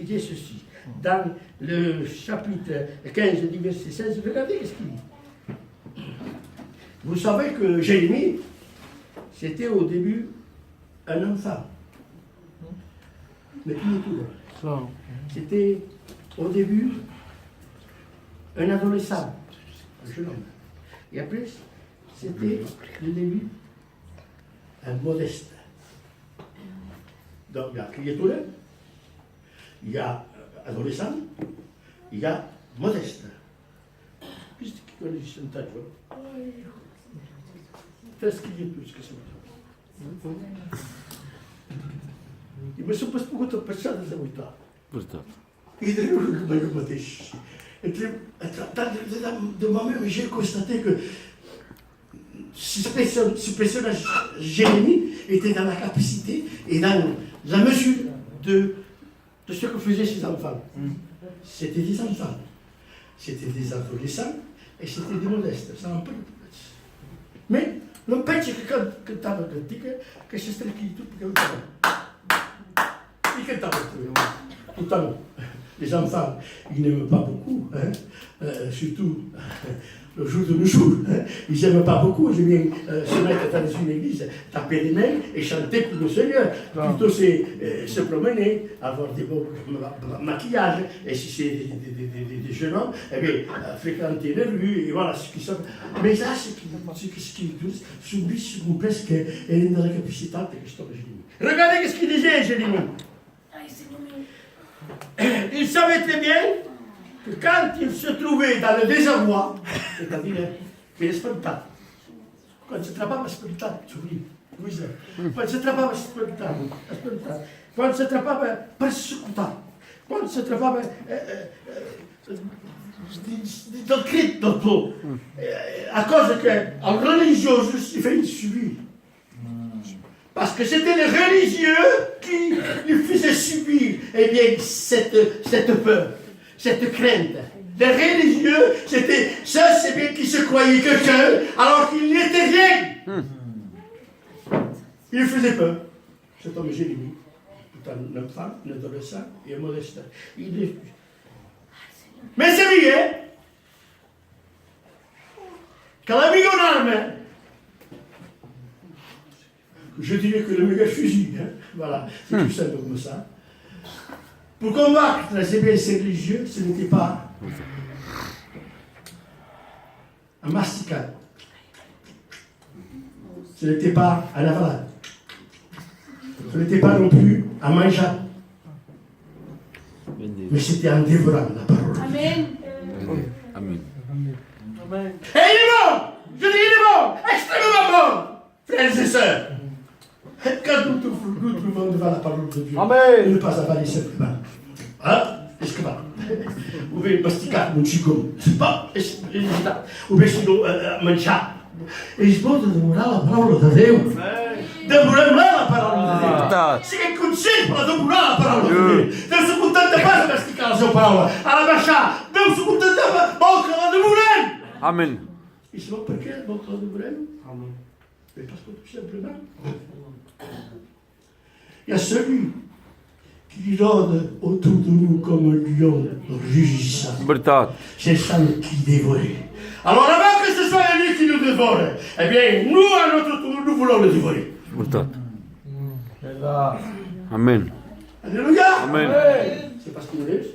il dit ceci. Dans le chapitre 15 du verset 16, regardez ce qu'il dit. Vous savez que Jérémie, c'était au début un enfant. Mais tout. C'était au début un adolescent, un jeune homme. Et après, c'était le début un modeste. Donc il y a criature, il y a adolescent, il y a modeste. Qu'est-ce qui connaît ce tas? Qu'est-ce qu'il y a plus que ça? E mi sono potuto pensare da verità. Et de moi-même, j'ai constaté que ce personnage Jérémie était dans la capacité et dans la mesure de ce que faisaient ses enfants. C'était des enfants, c'était des adolescents et c'était des modestes, ça un peu de plus. Mais non penso che cantava cantiche che si strecchi tutto perché il cantava tout le temps. Les enfants, ils n'aiment pas beaucoup, hein? Surtout le jour de nos jours. Hein? Ils n'aiment pas beaucoup, je viens se mettre dans une église, taper les mains et chanter pour le Seigneur. Plutôt c'est se promener, avoir des beaux maquillages, et si c'est des jeunes hommes, eh bien, fréquenter les rues, et voilà ce qui sont. Mais là, ce qui subissent presque è nella capacità che sto facendo. Regardez ce qu'il disait, Jérémie. Il savait très bien que quand il se trouvait dans le désarroi, c'est-à-dire che è spantato, quando si trovava spantato, quando si trovava spantato, quando si trovava perseguitato, quando si trovava descritto a cause qu'un religieux si fait subir. Parce que c'était les religieux qui lui faisaient subir cette peur, cette crainte. Les religieux, c'était ça, c'est bien qui se croyaient quelqu'un alors qu'il n'était rien. Il lui faisait peur. Cet homme Jérémie, tout un enfant, un adolescent et un modeste. Mais c'est bien quand la vie en arme, je dirais que le méga fusil, hein? Voilà, c'est tout simple comme ça. Pour combattre ces religieux, ce n'était pas un masticade, ce n'était pas un avalade, ce n'était pas non plus un mangeable, mais c'était en dévorant la parole. Amen. Amen. Et il est bon, je dis il est bon, extrêmement bon, frères et sœurs. Quand nous trouvons devant la parole de Dieu, ne pas avaler simplement. Hein? Est-ce que va? Ou bien masticar un chicon, c'est pas, ou bien sinon mangiare. E il modo di demorare la parola da Dio. Demorare la parola da Dio. Si che consiglio per demorare la parola da Dio. Devo se contenta pas de masticare la sua parola. Alla bascia, devo se contenta bocca la demorare. Amen. Et c'est bon perché bocca la demorare? Mais parce que tout simplement, il y a celui qui rôde autour de nous comme un lion rugissant. Cherchant qui dévorer. Alors avant que ce soit lui qui nous dévore, eh bien, nous, à notre tour, nous voulons le dévorer. Amen. Alléluia. Amen. C'est parce qu'il nous laisse.